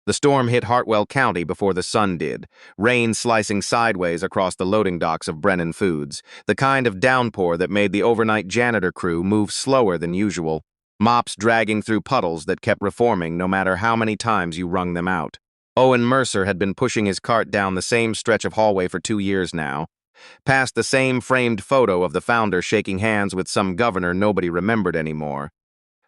The storm hit Hartwell County before the sun did, rain slicing sideways across the loading docks of Brennan Foods, the kind of downpour that made the overnight janitor crew move slower than usual, mops dragging through puddles that kept reforming no matter how many times you wrung them out. Owen Mercer had been pushing his cart down the same stretch of hallway for 2 years now, past the same framed photo of the founder shaking hands with some governor nobody remembered anymore,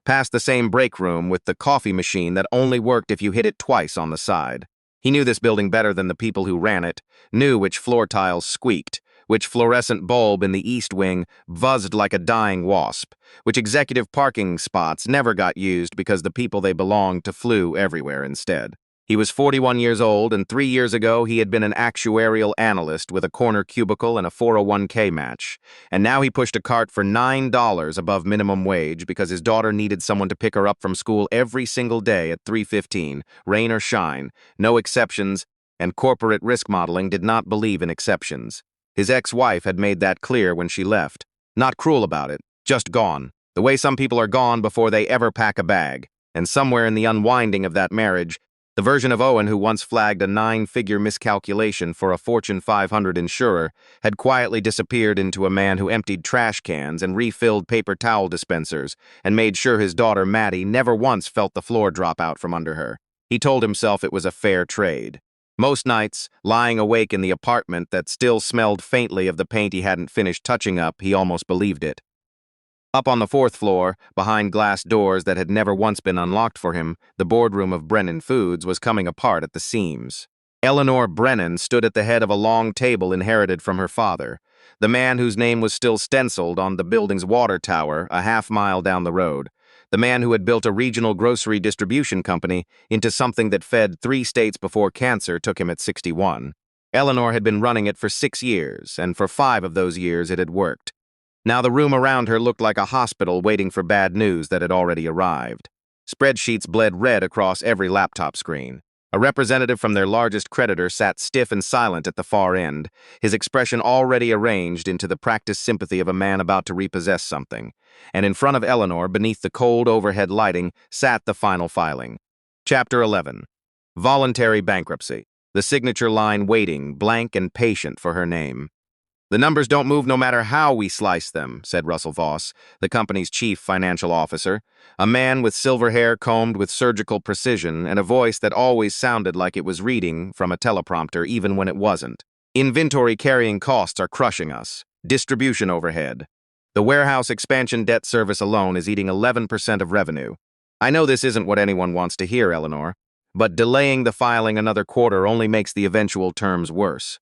past the same break room with the coffee machine that only worked if you hit it twice on the side. He knew this building better than the people who ran it, knew which floor tiles squeaked, which fluorescent bulb in the east wing buzzed like a dying wasp, which executive parking spots never got used because the people they belonged to flew everywhere instead. He was 41 years old, and 3 years ago he had been an actuarial analyst with a corner cubicle and a 401k match, and now he pushed a cart for $9 above minimum wage because his daughter needed someone to pick her up from school every single day at 3:15, rain or shine, no exceptions, and corporate risk modeling did not believe in exceptions. His ex-wife had made that clear when she left. Not cruel about it, just gone, the way some people are gone before they ever pack a bag, and somewhere in the unwinding of that marriage, the version of Owen who once flagged a 9-figure miscalculation for a Fortune 500 insurer had quietly disappeared into a man who emptied trash cans and refilled paper towel dispensers and made sure his daughter Maddie never once felt the floor drop out from under her. He told himself it was a fair trade. Most nights, lying awake in the apartment that still smelled faintly of the paint he hadn't finished touching up, he almost believed it. Up on the 4th floor, behind glass doors that had never once been unlocked for him, the boardroom of Brennan Foods was coming apart at the seams. Eleanor Brennan stood at the head of a long table inherited from her father, the man whose name was still stenciled on the building's water tower a half-mile down the road, the man who had built a regional grocery distribution company into something that fed 3 states before cancer took him at 61. Eleanor had been running it for 6 years, and for 5 of those years it had worked. Now the room around her looked like a hospital waiting for bad news that had already arrived. Spreadsheets bled red across every laptop screen. A representative from their largest creditor sat stiff and silent at the far end, his expression already arranged into the practiced sympathy of a man about to repossess something. And in front of Eleanor, beneath the cold overhead lighting, sat the final filing. Chapter 11. Voluntary Bankruptcy. The signature line waiting, blank and patient for her name. "The numbers don't move no matter how we slice them," said Russell Voss, the company's chief financial officer, a man with silver hair combed with surgical precision and a voice that always sounded like it was reading from a teleprompter even when it wasn't. "Inventory carrying costs are crushing us. Distribution overhead. The warehouse expansion debt service alone is eating 11% of revenue. I know this isn't what anyone wants to hear, Eleanor, but delaying the filing another quarter only makes the eventual terms worse."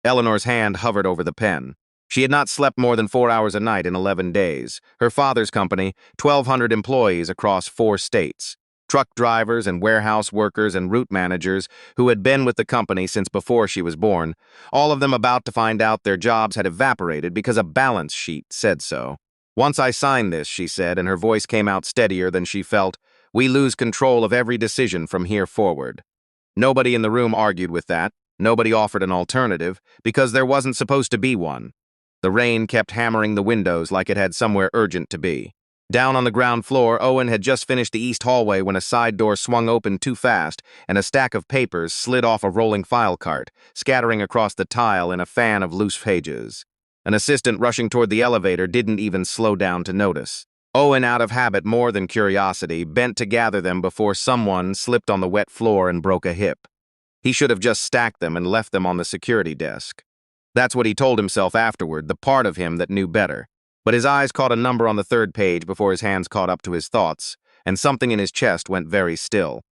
Eleanor's hand hovered over the pen. She had not slept more than 4 hours a night in 11 days. Her father's company, 1,200 employees across 4 states. Truck drivers and warehouse workers and route managers who had been with the company since before she was born, all of them about to find out their jobs had evaporated because a balance sheet said so. "Once I sign this," she said, and her voice came out steadier than she felt, "we lose control of every decision from here forward." Nobody in the room argued with that. Nobody offered an alternative, because there wasn't supposed to be one. The rain kept hammering the windows like it had somewhere urgent to be. Down on the ground floor, Owen had just finished the east hallway when a side door swung open too fast and a stack of papers slid off a rolling file cart, scattering across the tile in a fan of loose pages. An assistant rushing toward the elevator didn't even slow down to notice. Owen, out of habit more than curiosity, bent to gather them before someone slipped on the wet floor and broke a hip. He should have just stacked them and left them on the security desk. That's what he told himself afterward, the part of him that knew better. But his eyes caught a number on the 3rd page before his hands caught up to his thoughts, and something in his chest went very still.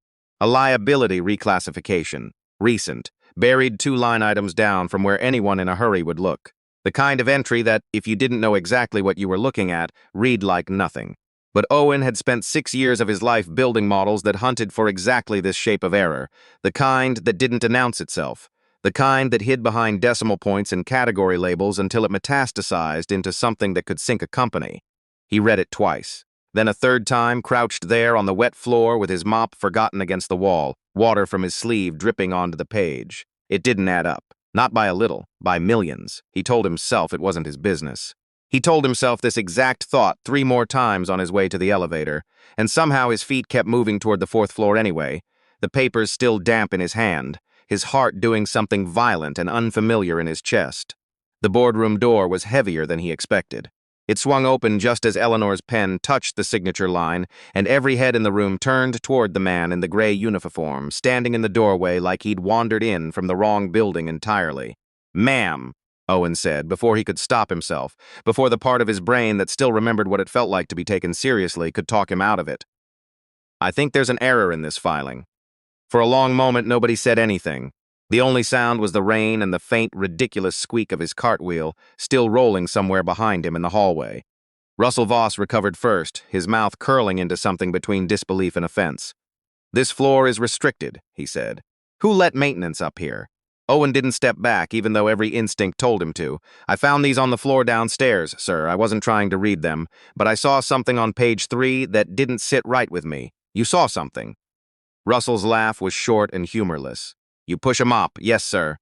A liability reclassification. Recent. Buried 2 line items down from where anyone in a hurry would look. The kind of entry that, if you didn't know exactly what you were looking at, read like nothing. But Owen had spent 6 years of his life building models that hunted for exactly this shape of error, the kind that didn't announce itself, the kind that hid behind decimal points and category labels until it metastasized into something that could sink a company. He read it twice, then a 3rd time, crouched there on the wet floor with his mop forgotten against the wall, water from his sleeve dripping onto the page. It didn't add up. Not by a little, by millions. He told himself it wasn't his business. He told himself this exact thought 3 more times on his way to the elevator, and somehow his feet kept moving toward the 4th floor anyway, the papers still damp in his hand, his heart doing something violent and unfamiliar in his chest. The boardroom door was heavier than he expected. It swung open just as Eleanor's pen touched the signature line, and every head in the room turned toward the man in the gray uniform, standing in the doorway like he'd wandered in from the wrong building entirely. "Ma'am," Owen said, before he could stop himself, before the part of his brain that still remembered what it felt like to be taken seriously could talk him out of it. "I think there's an error in this filing." For a long moment, nobody said anything. The only sound was the rain and the faint, ridiculous squeak of his cartwheel, still rolling somewhere behind him in the hallway. Russell Voss recovered first, his mouth curling into something between disbelief and offense. "This floor is restricted," he said. "Who let maintenance up here?" Owen didn't step back, even though every instinct told him to. "I found these on the floor downstairs, sir. I wasn't trying to read them, but I saw something on page 3 that didn't sit right with me." "You saw something?" Russell's laugh was short and humorless. "You push 'em up, yes, sir."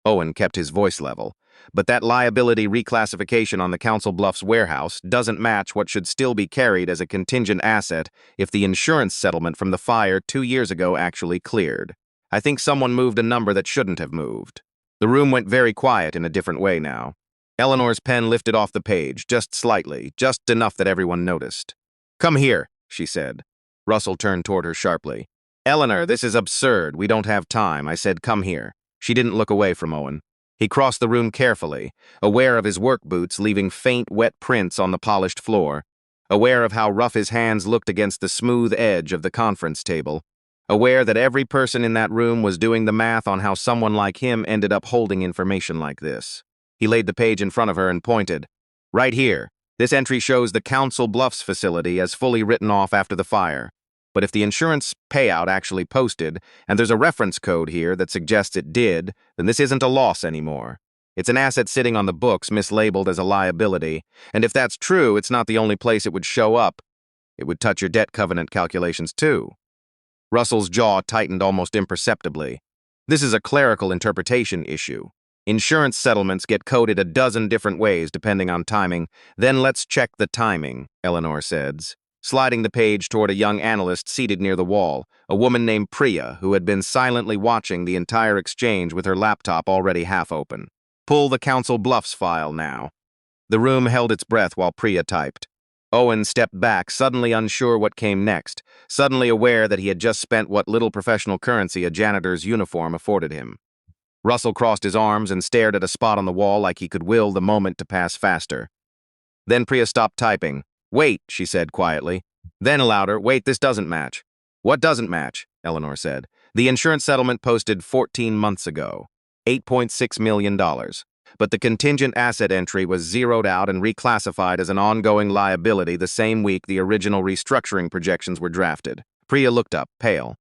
Owen kept his voice level. "But that liability reclassification on the Council Bluffs warehouse doesn't match what should still be carried as a contingent asset if the insurance settlement from the fire 2 years ago actually cleared. I think someone moved a number that shouldn't have moved." The room went very quiet in a different way now. Eleanor's pen lifted off the page, just slightly, just enough that everyone noticed. "Come here," she said. Russell turned toward her sharply. "Eleanor, this is absurd. We don't have time. I said come here." She didn't look away from Owen. He crossed the room carefully, aware of his work boots leaving faint, wet prints on the polished floor, aware of how rough his hands looked against the smooth edge of the conference table, aware that every person in that room was doing the math on how someone like him ended up holding information like this. He laid the page in front of her and pointed. "Right here. This entry shows the Council Bluffs facility as fully written off after the fire. But if the insurance payout actually posted, and there's a reference code here that suggests it did, then this isn't a loss anymore. It's an asset sitting on the books mislabeled as a liability, and if that's true, it's not the only place it would show up. It would touch your debt covenant calculations too." Russell's jaw tightened almost imperceptibly. "This is a clerical interpretation issue. Insurance settlements get coded a dozen different ways depending on timing. Then let's check the timing," Eleanor said, sliding the page toward a young analyst seated near the wall, a woman named Priya, who had been silently watching the entire exchange with her laptop already half open. "Pull the Council Bluffs file now." The room held its breath while Priya typed. Owen stepped back, suddenly unsure what came next, suddenly aware that he had just spent what little professional currency a janitor's uniform afforded him. Russell crossed his arms and stared at a spot on the wall like he could will the moment to pass faster. Then Priya stopped typing. "Wait," she said quietly. Then louder, "Wait, this doesn't match." "What doesn't match?" Eleanor said. "The insurance settlement posted 14 months ago. $8.6 million. But the contingent asset entry was zeroed out and reclassified as an ongoing liability the same week the original restructuring projections were drafted." Priya looked up, pale.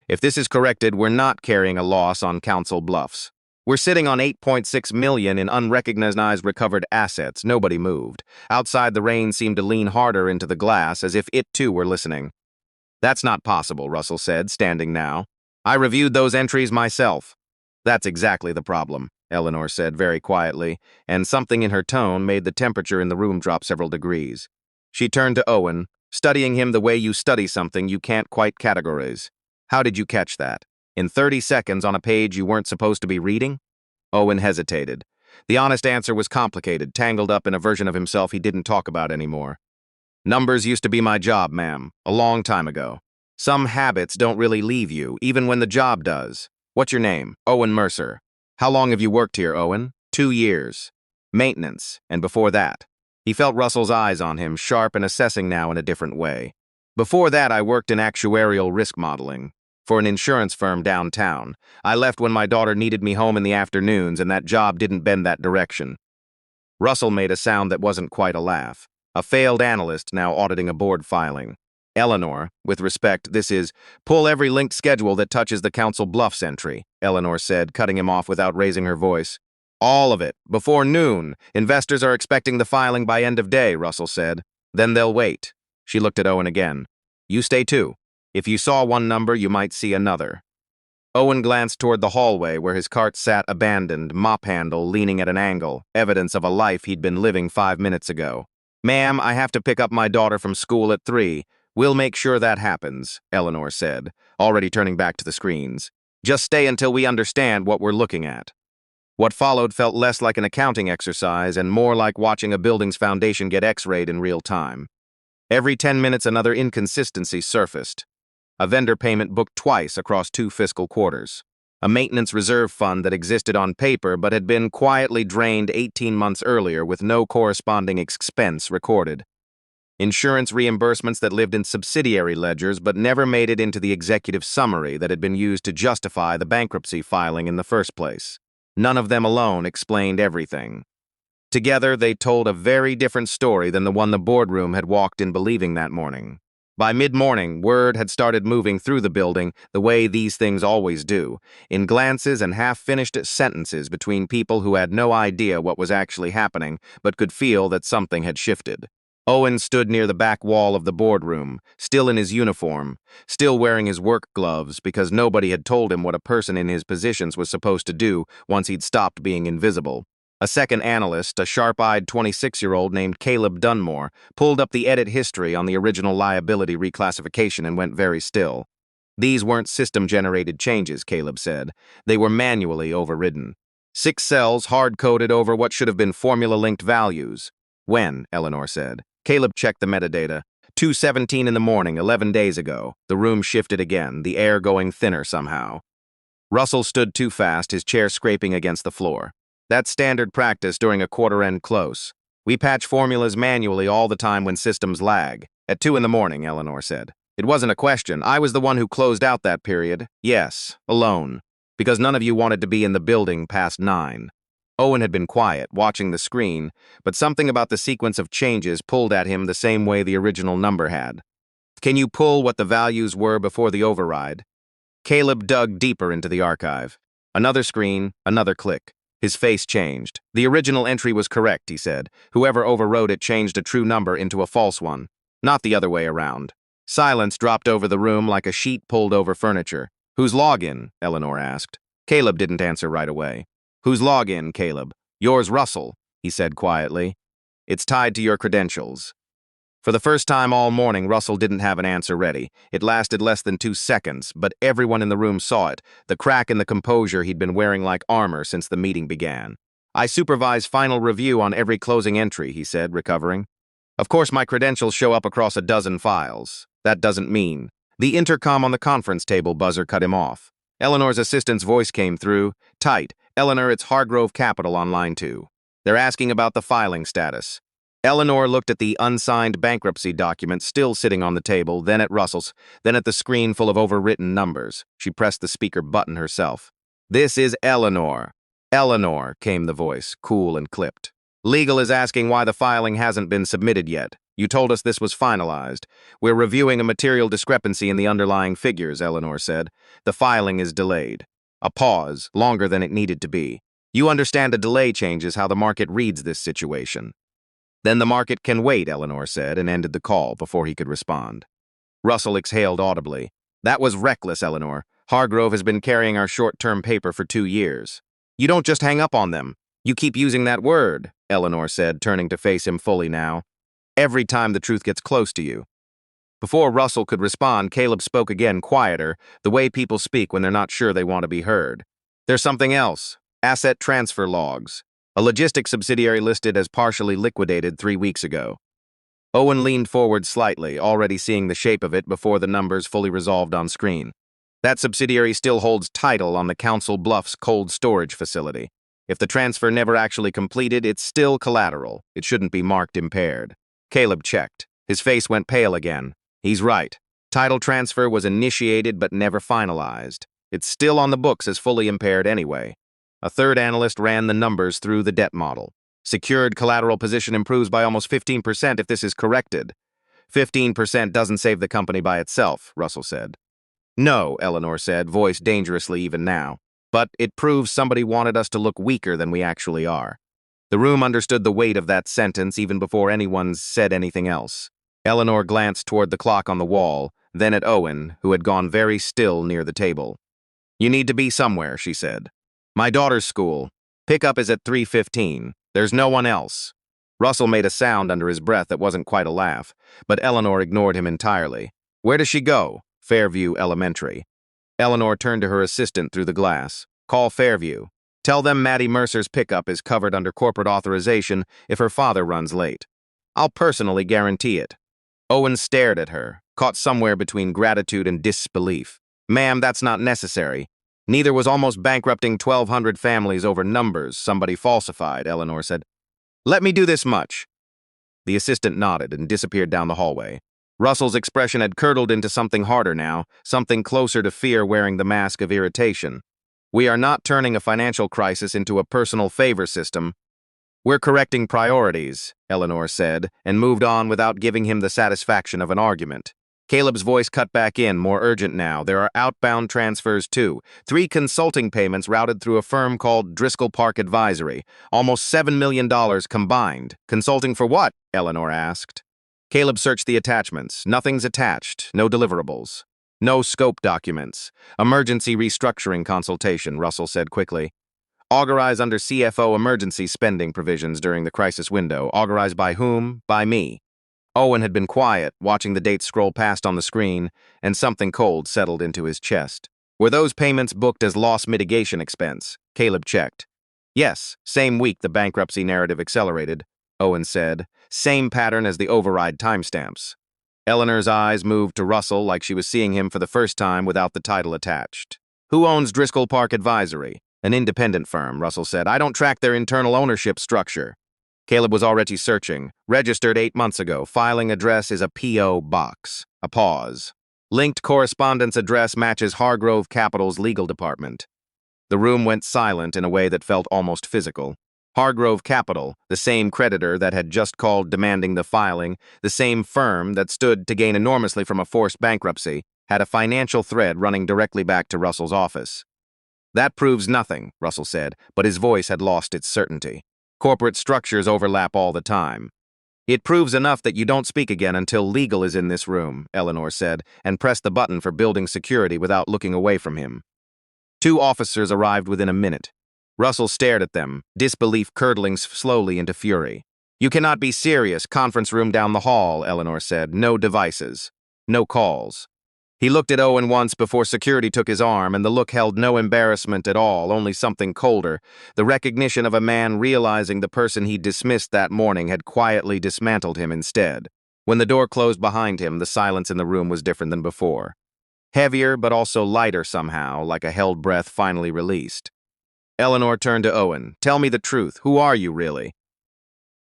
"If this is corrected, we're not carrying a loss on Council Bluffs. We're sitting on $8.6 million in unrecognized recovered assets." Nobody moved. Outside, the rain seemed to lean harder into the glass, as if it too were listening. "That's not possible," Russell said, standing now. "I reviewed those entries myself." "That's exactly the problem," Eleanor said very quietly, and something in her tone made the temperature in the room drop several degrees. She turned to Owen, studying him the way you study something you can't quite categorize. "How did you catch that? In 30 seconds on a page you weren't supposed to be reading?" Owen hesitated. The honest answer was complicated, tangled up in a version of himself he didn't talk about anymore. "Numbers used to be my job, ma'am, a long time ago. Some habits don't really leave you, even when the job does. What's your name?" "Owen Mercer." "How long have you worked here, Owen?" 2 years. "Maintenance, and before that?" He felt Russell's eyes on him, sharp and assessing now in a different way. "Before that, I worked in actuarial risk modeling for an insurance firm downtown. I left when my daughter needed me home in the afternoons, and that job didn't bend that direction." Russell made a sound that wasn't quite a laugh. A failed analyst now auditing a board filing. "Eleanor, with respect, this is pull every linked schedule that touches the Council Bluffs entry," Eleanor said, cutting him off without raising her voice. "All of it, before noon. Investors are expecting the filing by end of day," Russell said. "Then they'll wait." She looked at Owen again. "You stay too. If you saw one number, you might see another." Owen glanced toward the hallway where his cart sat abandoned, mop handle leaning at an angle, evidence of a life he'd been living 5 minutes ago. "Ma'am, I have to pick up my daughter from school at 3. We'll make sure that happens, Eleanor said, already turning back to the screens. Just stay until we understand what we're looking at. What followed felt less like an accounting exercise and more like watching a building's foundation get x-rayed in real time. Every 10 minutes another inconsistency surfaced. A vendor payment booked twice across 2 fiscal quarters. A maintenance reserve fund that existed on paper but had been quietly drained 18 months earlier with no corresponding expense recorded. Insurance reimbursements that lived in subsidiary ledgers but never made it into the executive summary that had been used to justify the bankruptcy filing in the first place. None of them alone explained everything. Together, they told a very different story than the one the boardroom had walked in believing that morning. By mid-morning, word had started moving through the building the way these things always do, in glances and half-finished sentences between people who had no idea what was actually happening but could feel that something had shifted. Owen stood near the back wall of the boardroom, still in his uniform, still wearing his work gloves because nobody had told him what a person in his positions was supposed to do once he'd stopped being invisible. A second analyst, a sharp-eyed 26-year-old named Caleb Dunmore, pulled up the edit history on the original liability reclassification and went very still. These weren't system-generated changes, Caleb said. They were manually overridden. 6 cells hard-coded over what should have been formula-linked values. When, Eleanor said. Caleb checked the metadata. 2:17 in the morning, 11 days ago. The room shifted again, the air going thinner somehow. Russell stood too fast, his chair scraping against the floor. That's standard practice during a quarter-end close. We patch formulas manually all the time when systems lag. At 2 in the morning, Eleanor said. It wasn't a question. I was the one who closed out that period. Yes, alone. Because none of you wanted to be in the building past 9. Owen had been quiet, watching the screen, but something about the sequence of changes pulled at him the same way the original number had. Can you pull what the values were before the override? Caleb dug deeper into the archive. Another screen, another click. His face changed. The original entry was correct, he said. Whoever overrode it changed a true number into a false one. Not the other way around. Silence dropped over the room like a sheet pulled over furniture. Whose login? Eleanor asked. Caleb didn't answer right away. Whose login, Caleb? Yours, Russell, he said quietly. It's tied to your credentials. For the first time all morning, Russell didn't have an answer ready. It lasted less than 2 seconds, but everyone in the room saw it, the crack in the composure he'd been wearing like armor since the meeting began. I supervise final review on every closing entry, he said, recovering. Of course, my credentials show up across a dozen files. That doesn't mean. The intercom on the conference table buzzer cut him off. Eleanor's assistant's voice came through. Tight. Eleanor, it's Hargrove Capital on line 2. They're asking about the filing status. Eleanor looked at the unsigned bankruptcy document still sitting on the table, then at Russell's, then at the screen full of overwritten numbers. She pressed the speaker button herself. This is Eleanor. Eleanor, came the voice, cool and clipped. Legal is asking why the filing hasn't been submitted yet. You told us this was finalized. We're reviewing a material discrepancy in the underlying figures, Eleanor said. The filing is delayed. A pause, longer than it needed to be. You understand a delay changes how the market reads this situation. Then the market can wait, Eleanor said, and ended the call before he could respond. Russell exhaled audibly. That was reckless, Eleanor. Hargrove has been carrying our short-term paper for 2 years. You don't just hang up on them. You keep using that word, Eleanor said, turning to face him fully now. Every time the truth gets close to you. Before Russell could respond, Caleb spoke again, quieter, the way people speak when they're not sure they want to be heard. There's something else. Asset transfer logs. A logistics subsidiary listed as partially liquidated 3 weeks ago. Owen leaned forward slightly, already seeing the shape of it before the numbers fully resolved on screen. That subsidiary still holds title on the Council Bluffs cold storage facility. If the transfer never actually completed, it's still collateral. It shouldn't be marked impaired. Caleb checked. His face went pale again. He's right. Title transfer was initiated but never finalized. It's still on the books as fully impaired anyway. A third analyst ran the numbers through the debt model. Secured collateral position improves by almost 15% if this is corrected. 15% doesn't save the company by itself, Russell said. No, Eleanor said, voice dangerously even now. But it proves somebody wanted us to look weaker than we actually are. The room understood the weight of that sentence even before anyone said anything else. Eleanor glanced toward the clock on the wall, then at Owen, who had gone very still near the table. You need to be somewhere, she said. My daughter's school. Pickup is at 3:15. There's no one else. Russell made a sound under his breath that wasn't quite a laugh, but Eleanor ignored him entirely. Where does she go? Fairview Elementary. Eleanor turned to her assistant through the glass. Call Fairview. Tell them Maddie Mercer's pickup is covered under corporate authorization if her father runs late. I'll personally guarantee it. Owen stared at her, caught somewhere between gratitude and disbelief. Ma'am, that's not necessary. Neither was almost bankrupting 1,200 families over numbers somebody falsified, Eleanor said. Let me do this much. The assistant nodded and disappeared down the hallway. Russell's expression had curdled into something harder now, something closer to fear wearing the mask of irritation. We are not turning a financial crisis into a personal favor system. We're correcting priorities, Eleanor said, and moved on without giving him the satisfaction of an argument. Caleb's voice cut back in, more urgent now. There are outbound transfers, too. 3 consulting payments routed through a firm called Driscoll Park Advisory. Almost $7 million combined. Consulting for what? Eleanor asked. Caleb searched the attachments. Nothing's attached. No deliverables. No scope documents. Emergency restructuring consultation, Russell said quickly. Augurized under CFO emergency spending provisions during the crisis window. Augurized by whom? By me. Owen had been quiet, watching the dates scroll past on the screen, and something cold settled into his chest. Were those payments booked as loss mitigation expense? Caleb checked. Yes, same week the bankruptcy narrative accelerated, Owen said. Same pattern as the override timestamps. Eleanor's eyes moved to Russell like she was seeing him for the first time without the title attached. Who owns Driscoll Park Advisory? An independent firm, Russell said. I don't track their internal ownership structure. Caleb was already searching. Registered 8 months ago. Filing address is a P.O. box. A pause. Linked correspondence address matches Hargrove Capital's legal department. The room went silent in a way that felt almost physical. Hargrove Capital, the same creditor that had just called demanding the filing, the same firm that stood to gain enormously from a forced bankruptcy, had a financial thread running directly back to Russell's office. That proves nothing, Russell said, but his voice had lost its certainty. Corporate structures overlap all the time. It proves enough that you don't speak again until legal is in this room, Eleanor said, and pressed the button for building security without looking away from him. 2 officers arrived within a minute. Russell stared at them, disbelief curdling slowly into fury. You cannot be serious. Conference room down the hall, Eleanor said. No devices. No calls. He looked at Owen once before security took his arm, and the look held no embarrassment at all, only something colder, the recognition of a man realizing the person he dismissed that morning had quietly dismantled him instead. When the door closed behind him, the silence in the room was different than before. Heavier, but also lighter somehow, like a held breath finally released. Eleanor turned to Owen. Tell me the truth. Who are you, really?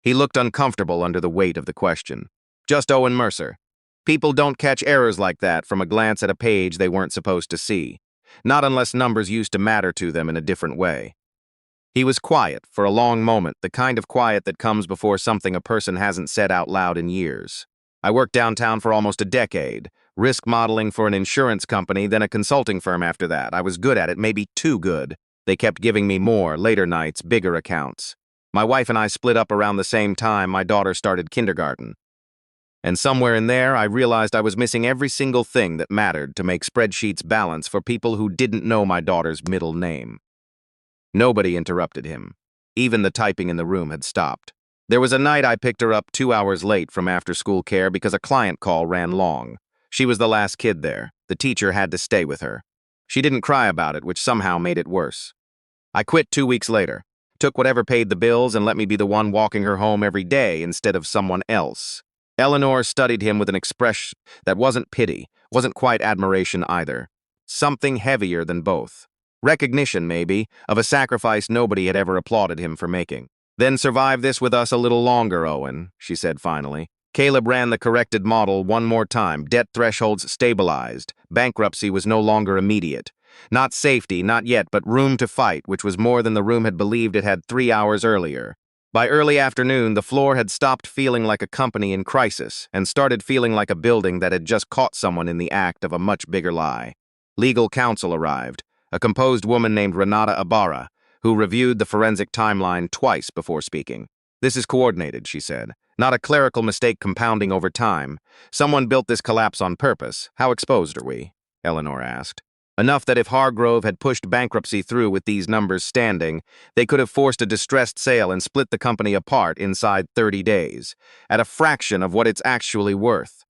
He looked uncomfortable under the weight of the question. Just Owen Mercer. People don't catch errors like that from a glance at a page they weren't supposed to see, not unless numbers used to matter to them in a different way. He was quiet for a long moment, the kind of quiet that comes before something a person hasn't said out loud in years. I worked downtown for almost a decade, risk modeling for an insurance company, then a consulting firm after that. I was good at it, maybe too good. They kept giving me more, later nights, bigger accounts. My wife and I split up around the same time my daughter started kindergarten. And somewhere in there, I realized I was missing every single thing that mattered to make spreadsheets balance for people who didn't know my daughter's middle name. Nobody interrupted him. Even the typing in the room had stopped. There was a night I picked her up 2 hours late from after-school care because a client call ran long. She was the last kid there. The teacher had to stay with her. She didn't cry about it, which somehow made it worse. I quit 2 weeks later, took whatever paid the bills and let me be the one walking her home every day instead of someone else. Eleanor studied him with an expression that wasn't pity, wasn't quite admiration either. Something heavier than both. Recognition, maybe, of a sacrifice nobody had ever applauded him for making. Then survive this with us a little longer, Owen, she said finally. Caleb ran the corrected model one more time. Debt thresholds stabilized. Bankruptcy was no longer immediate. Not safety, not yet, but room to fight, which was more than the room had believed it had 3 hours earlier. By early afternoon, the floor had stopped feeling like a company in crisis and started feeling like a building that had just caught someone in the act of a much bigger lie. Legal counsel arrived, a composed woman named Renata Ibarra, who reviewed the forensic timeline twice before speaking. This is coordinated, she said. Not a clerical mistake compounding over time. Someone built this collapse on purpose. How exposed are we? Eleanor asked. Enough that if Hargrove had pushed bankruptcy through with these numbers standing, they could have forced a distressed sale and split the company apart inside 30 days, at a fraction of what it's actually worth.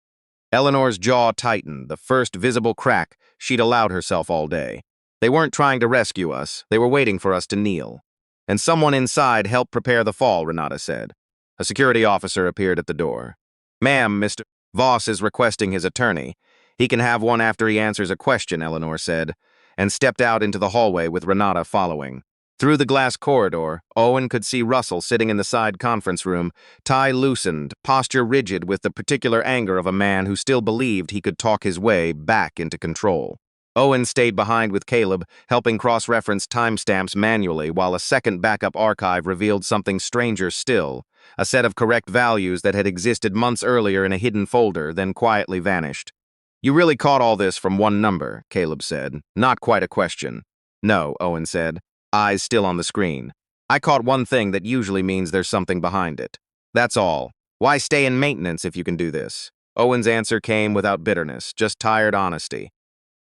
Eleanor's jaw tightened, the first visible crack she'd allowed herself all day. They weren't trying to rescue us, they were waiting for us to kneel. And someone inside helped prepare the fall, Renata said. A security officer appeared at the door. Ma'am, Mr. Voss is requesting his attorney. He can have one after he answers a question, Eleanor said, and stepped out into the hallway with Renata following. Through the glass corridor, Owen could see Russell sitting in the side conference room, tie loosened, posture rigid with the particular anger of a man who still believed he could talk his way back into control. Owen stayed behind with Caleb, helping cross-reference timestamps manually while a second backup archive revealed something stranger still, a set of correct values that had existed months earlier in a hidden folder, then quietly vanished. You really caught all this from one number, Caleb said. Not quite a question. No, Owen said, eyes still on the screen. I caught one thing that usually means there's something behind it. That's all. Why stay in maintenance if you can do this? Owen's answer came without bitterness, just tired honesty.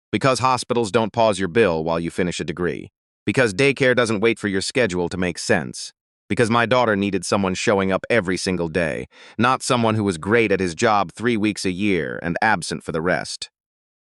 Because hospitals don't pause your bill while you finish a degree. Because daycare doesn't wait for your schedule to make sense. Because my daughter needed someone showing up every single day, not someone who was great at his job 3 weeks a year and absent for the rest.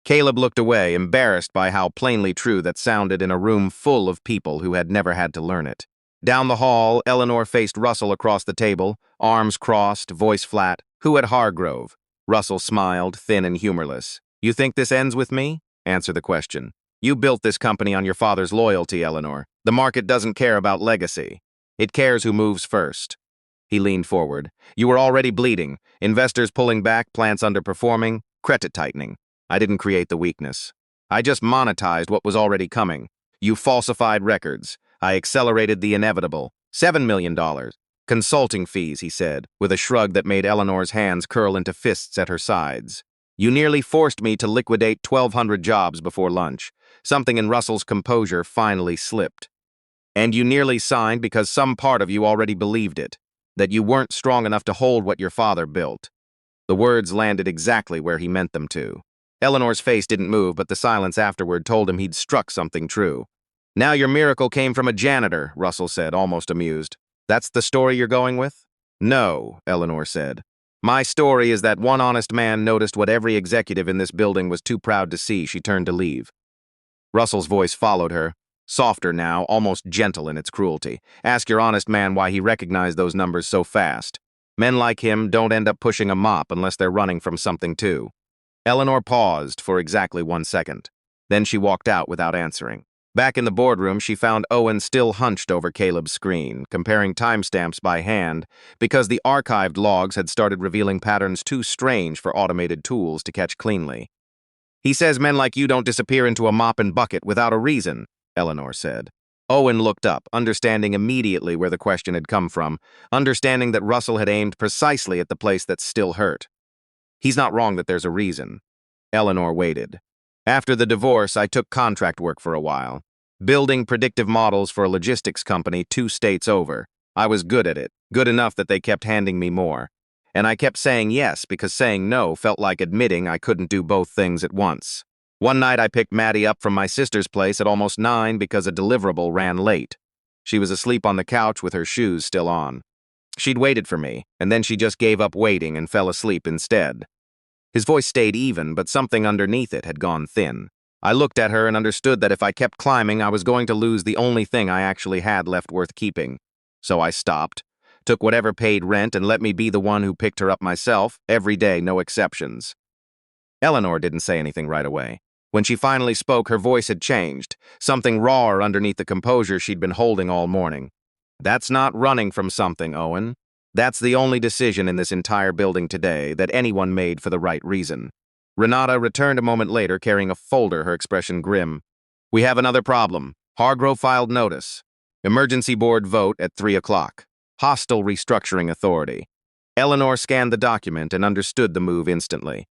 Caleb looked away, embarrassed by how plainly true that sounded in a room full of people who had never had to learn it. Down the hall, Eleanor faced Russell across the table, arms crossed, voice flat. Who at Hargrove? Russell smiled, thin and humorless. You think this ends with me? Answer the question. You built this company on your father's loyalty, Eleanor. The market doesn't care about legacy. It cares who moves first. He leaned forward. You were already bleeding. Investors pulling back, plants underperforming, credit tightening. I didn't create the weakness. I just monetized what was already coming. You falsified records. I accelerated the inevitable. $7 million. Consulting fees, he said, with a shrug that made Eleanor's hands curl into fists at her sides. You nearly forced me to liquidate 1,200 jobs before lunch. Something in Russell's composure finally slipped. And you nearly signed because some part of you already believed it, that you weren't strong enough to hold what your father built. The words landed exactly where he meant them to. Eleanor's face didn't move, but the silence afterward told him he'd struck something true. Now your miracle came from a janitor, Russell said, almost amused. That's the story you're going with? No, Eleanor said. My story is that one honest man noticed what every executive in this building was too proud to see. She turned to leave. Russell's voice followed her. Softer now, almost gentle in its cruelty. Ask your honest man why he recognized those numbers so fast. Men like him don't end up pushing a mop unless they're running from something too. Eleanor paused for exactly 1 second. Then she walked out without answering. Back in the boardroom, she found Owen still hunched over Caleb's screen, comparing timestamps by hand, because the archived logs had started revealing patterns too strange for automated tools to catch cleanly. He says men like you don't disappear into a mop and bucket without a reason, Eleanor said. Owen looked up, understanding immediately where the question had come from, understanding that Russell had aimed precisely at the place that still hurt. He's not wrong that there's a reason. Eleanor waited. After the divorce, I took contract work for a while, building predictive models for a logistics company 2 states over. I was good at it, good enough that they kept handing me more. And I kept saying yes because saying no felt like admitting I couldn't do both things at once. One night I picked Maddie up from my sister's place at almost 9 because a deliverable ran late. She was asleep on the couch with her shoes still on. She'd waited for me, and then she just gave up waiting and fell asleep instead. His voice stayed even, but something underneath it had gone thin. I looked at her and understood that if I kept climbing, I was going to lose the only thing I actually had left worth keeping. So I stopped, took whatever paid rent, and let me be the one who picked her up myself, every day, no exceptions. Eleanor didn't say anything right away. When she finally spoke, her voice had changed, something rawer underneath the composure she'd been holding all morning. That's not running from something, Owen. That's the only decision in this entire building today that anyone made for the right reason. Renata returned a moment later carrying a folder, her expression grim. We have another problem. Hargrove filed notice. Emergency board vote at 3 o'clock. Hostile restructuring authority. Eleanor scanned the document and understood the move instantly.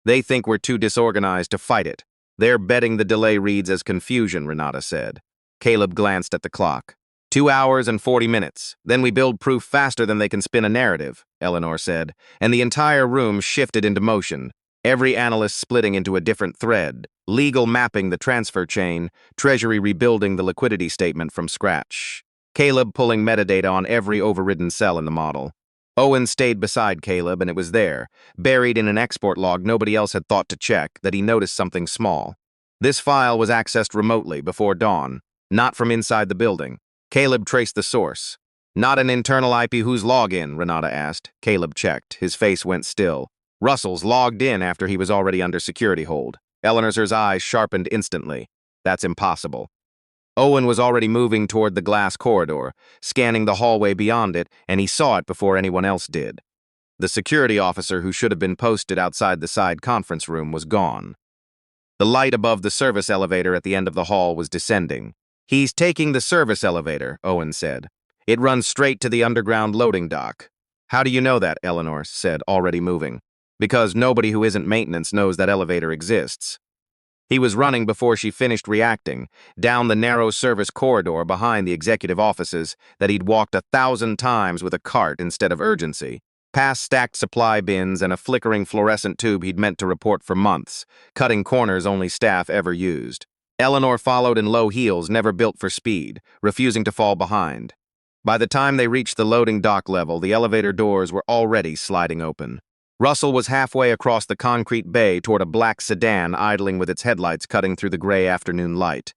They think we're too disorganized to fight it. They're betting the delay reads as confusion, Renata said. Caleb glanced at the clock. 2 hours and 40 minutes. Then we build proof faster than they can spin a narrative, Eleanor said, and the entire room shifted into motion. Every analyst splitting into a different thread, legal mapping the transfer chain, Treasury rebuilding the liquidity statement from scratch. Caleb pulling metadata on every overridden cell in the model. Owen stayed beside Caleb, and it was there, buried in an export log nobody else had thought to check, that he noticed something small. This file was accessed remotely before dawn, not from inside the building. Caleb traced the source. Not an internal IP whose login, Renata asked. Caleb checked. His face went still. Russell's logged in after he was already under security hold. Eleanor's eyes sharpened instantly. That's impossible. Owen was already moving toward the glass corridor, scanning the hallway beyond it, and he saw it before anyone else did. The security officer who should have been posted outside the side conference room was gone. The light above the service elevator at the end of the hall was descending. "He's taking the service elevator," Owen said. "It runs straight to the underground loading dock." "How do you know that?" Eleanor said, already moving. "Because nobody who isn't maintenance knows that elevator exists." He was running before she finished reacting, down the narrow service corridor behind the executive offices that he'd walked 1,000 times with a cart instead of urgency, past stacked supply bins and a flickering fluorescent tube he'd meant to report for months, cutting corners only staff ever used. Eleanor followed in low heels, never built for speed, refusing to fall behind. By the time they reached the loading dock level, the elevator doors were already sliding open. Russell was halfway across the concrete bay toward a black sedan idling with its headlights cutting through the gray afternoon light.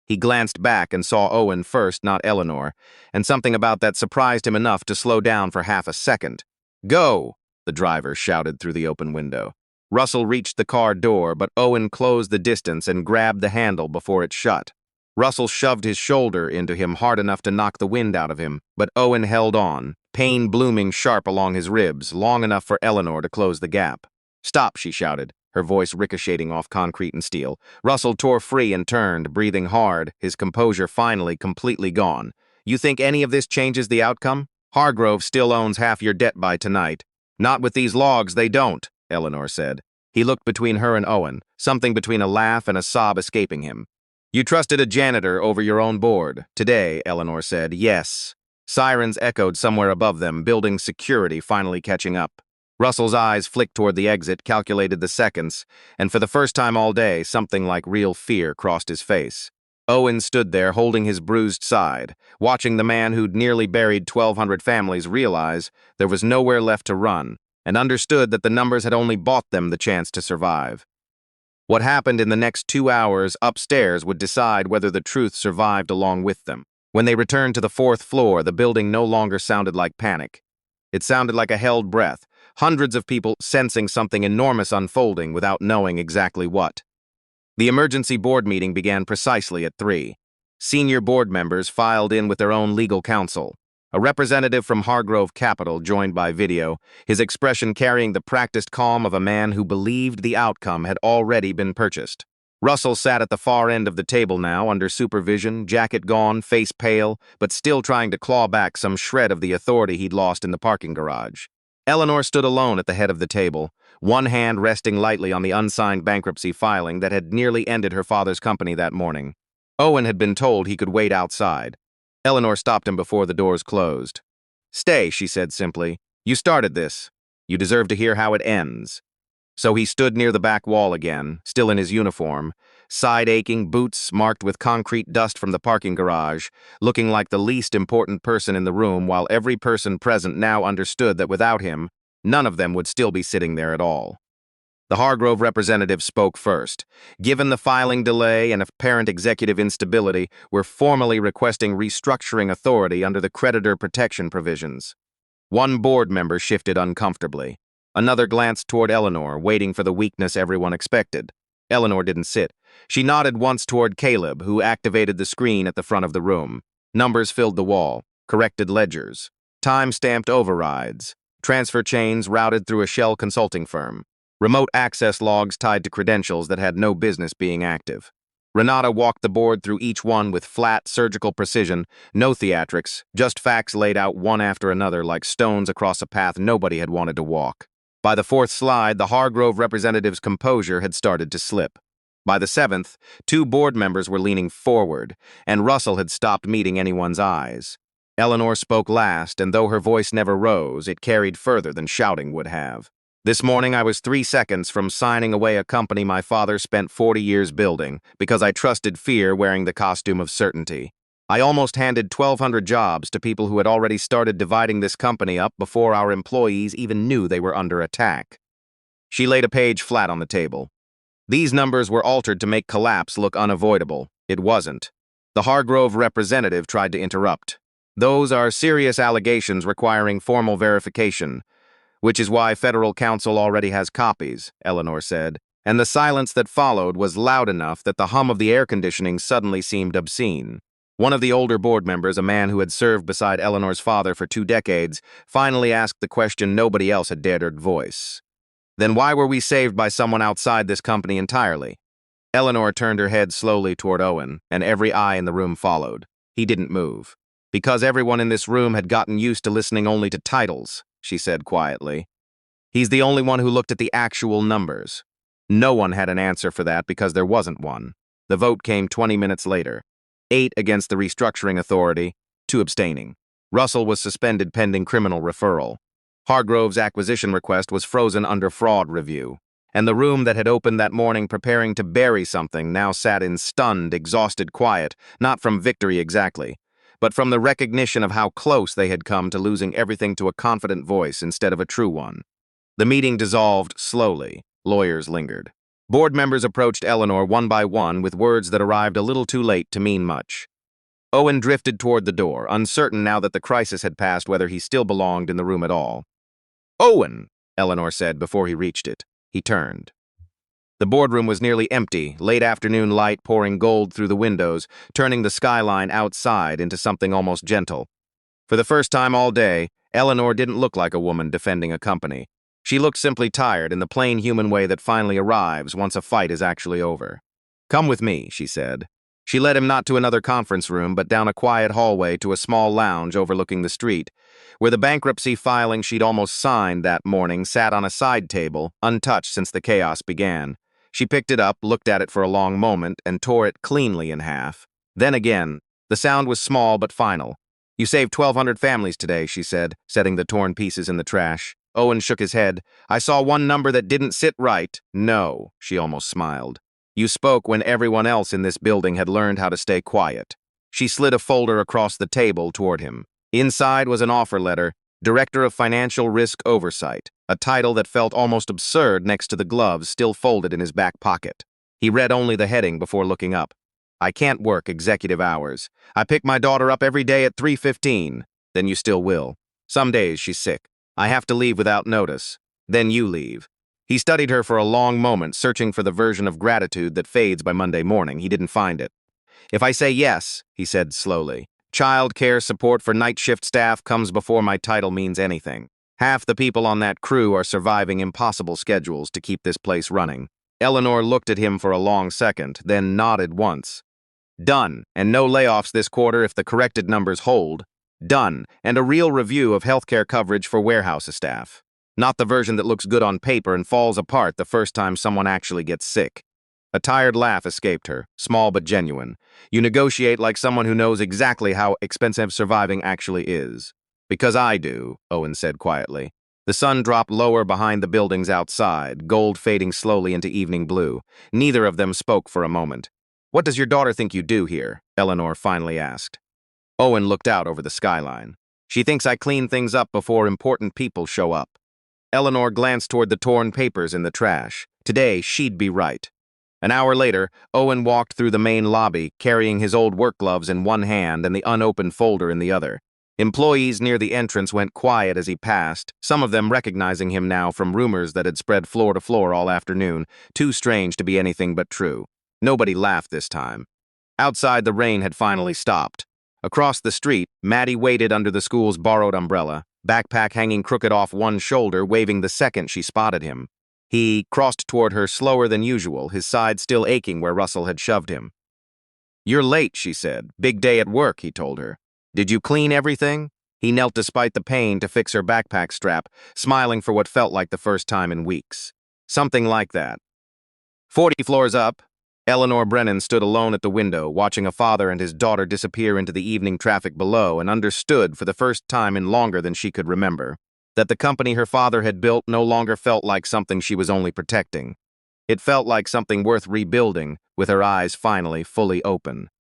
He glanced back and saw Owen first, not Eleanor, and something about that surprised him enough to slow down for half a second. "Go!" the driver shouted through the open window. Russell reached the car door, but Owen closed the distance and grabbed the handle before it shut. Russell shoved his shoulder into him hard enough to knock the wind out of him, but Owen held on, pain blooming sharp along his ribs, long enough for Eleanor to close the gap. "Stop," she shouted, her voice ricocheting off concrete and steel. Russell tore free and turned, breathing hard, his composure finally completely gone. "You think any of this changes the outcome? Hargrove still owns half your debt by tonight." "Not with these logs, they don't," Eleanor said. He looked between her and Owen, something between a laugh and a sob escaping him. "You trusted a janitor over your own board. Today," Eleanor said. "Yes." Sirens echoed somewhere above them, building security finally catching up. Russell's eyes flicked toward the exit, calculated the seconds, and for the first time all day, something like real fear crossed his face. Owen stood there holding his bruised side, watching the man who'd nearly buried 1,200 families realize there was nowhere left to run, and understood that the numbers had only bought them the chance to survive. What happened in the next 2 hours upstairs would decide whether the truth survived along with them. When they returned to the 4th floor, the building no longer sounded like panic. It sounded like a held breath, hundreds of people sensing something enormous unfolding without knowing exactly what. The emergency board meeting began precisely at 3. Senior board members filed in with their own legal counsel. A representative from Hargrove Capital joined by video, his expression carrying the practiced calm of a man who believed the outcome had already been purchased. Russell sat at the far end of the table now, under supervision, jacket gone, face pale, but still trying to claw back some shred of the authority he'd lost in the parking garage. Eleanor stood alone at the head of the table, one hand resting lightly on the unsigned bankruptcy filing that had nearly ended her father's company that morning. Owen had been told he could wait outside. Eleanor stopped him before the doors closed. "Stay," she said simply. "You started this. You deserve to hear how it ends." So he stood near the back wall again, still in his uniform, side aching, boots marked with concrete dust from the parking garage, looking like the least important person in the room, while every person present now understood that without him, none of them would still be sitting there at all. The Hargrove representative spoke first. "Given the filing delay and apparent executive instability, we're formally requesting restructuring authority under the creditor protection provisions." One board member shifted uncomfortably. Another glanced toward Eleanor, waiting for the weakness everyone expected. Eleanor didn't sit. She nodded once toward Caleb, who activated the screen at the front of the room. Numbers filled the wall, corrected ledgers, time-stamped overrides, transfer chains routed through a shell consulting firm, remote access logs tied to credentials that had no business being active. Renata walked the board through each one with flat, surgical precision, no theatrics, just facts laid out one after another like stones across a path nobody had wanted to walk. By the 4th slide, the Hargrove representative's composure had started to slip. By the 7th, 2 board members were leaning forward, and Russell had stopped meeting anyone's eyes. Eleanor spoke last, and though her voice never rose, it carried further than shouting would have. This morning I was 3 seconds from signing away a company my father spent 40 years building because I trusted fear wearing the costume of certainty. I almost handed 1,200 jobs to people who had already started dividing this company up before our employees even knew they were under attack. She laid a page flat on the table. These numbers were altered to make collapse look unavoidable. It wasn't. The Hargrove representative tried to interrupt. Those are serious allegations requiring formal verification, which is why federal counsel already has copies, Eleanor said, and the silence that followed was loud enough that the hum of the air conditioning suddenly seemed obscene. One of the older board members, a man who had served beside Eleanor's father for 2 decades, finally asked the question nobody else had dared voice. Then why were we saved by someone outside this company entirely? Eleanor turned her head slowly toward Owen, and every eye in the room followed. He didn't move. Because everyone in this room had gotten used to listening only to titles, she said quietly. He's the only one who looked at the actual numbers. No one had an answer for that because there wasn't one. The vote came 20 minutes later. 8 against the restructuring authority, 2 abstaining. Russell was suspended pending criminal referral. Hargrove's acquisition request was frozen under fraud review, and the room that had opened that morning preparing to bury something now sat in stunned, exhausted quiet, not from victory exactly, but from the recognition of how close they had come to losing everything to a confident voice instead of a true one. The meeting dissolved slowly. Lawyers lingered. Board members approached Eleanor one by one with words that arrived a little too late to mean much. Owen drifted toward the door, uncertain now that the crisis had passed whether he still belonged in the room at all. "Owen," Eleanor said before he reached it. He turned. The boardroom was nearly empty, late afternoon light pouring gold through the windows, turning the skyline outside into something almost gentle. For the first time all day, Eleanor didn't look like a woman defending a company. She looked simply tired in the plain human way that finally arrives once a fight is actually over. "Come with me," she said. She led him not to another conference room, but down a quiet hallway to a small lounge overlooking the street, where the bankruptcy filing she'd almost signed that morning sat on a side table, untouched since the chaos began. She picked it up, looked at it for a long moment, and tore it cleanly in half. Then again. The sound was small but final. "You saved 1,200 families today," she said, setting the torn pieces in the trash. Owen shook his head. "I saw one number that didn't sit right." "No," she almost smiled. "You spoke when everyone else in this building had learned how to stay quiet." She slid a folder across the table toward him. Inside was an offer letter, Director of Financial Risk Oversight, a title that felt almost absurd next to the gloves still folded in his back pocket. He read only the heading before looking up. "I can't work executive hours. I pick my daughter up every day at 3:15. Then you still will. Some days she's sick. I have to leave without notice. Then you leave." He studied her for a long moment, searching for the version of gratitude that fades by Monday morning. He didn't find it. "If I say yes," he said slowly, "child care support for night shift staff comes before my title means anything. Half the people on that crew are surviving impossible schedules to keep this place running." Eleanor looked at him for a long second, then nodded once. "Done, and no layoffs this quarter if the corrected numbers hold. Done, and a real review of healthcare coverage for warehouse staff. Not the version that looks good on paper and falls apart the first time someone actually gets sick." A tired laugh escaped her, small but genuine. "You negotiate like someone who knows exactly how expensive surviving actually is." "Because I do," Owen said quietly. The sun dropped lower behind the buildings outside, gold fading slowly into evening blue. Neither of them spoke for a moment. "What does your daughter think you do here?" Eleanor finally asked. Owen looked out over the skyline. "She thinks I clean things up before important people show up." Eleanor glanced toward the torn papers in the trash. Today, she'd be right. An hour later, Owen walked through the main lobby, carrying his old work gloves in one hand and the unopened folder in the other. Employees near the entrance went quiet as he passed, some of them recognizing him now from rumors that had spread floor to floor all afternoon, too strange to be anything but true. Nobody laughed this time. Outside, the rain had finally stopped. Across the street, Maddie waited under the school's borrowed umbrella, backpack hanging crooked off one shoulder, waving the second she spotted him. He crossed toward her slower than usual, his side still aching where Russell had shoved him. "You're late," she said. "Big day at work," he told her. "Did you clean everything?" He knelt despite the pain to fix her backpack strap, smiling for what felt like the first time in weeks. "Something like that." 40 floors up. Eleanor Brennan stood alone at the window, watching a father and his daughter disappear into the evening traffic below, and understood for the first time in longer than she could remember. that the company her father had built no longer felt like something she was only protecting. It felt like something worth rebuilding, with her eyes finally fully open.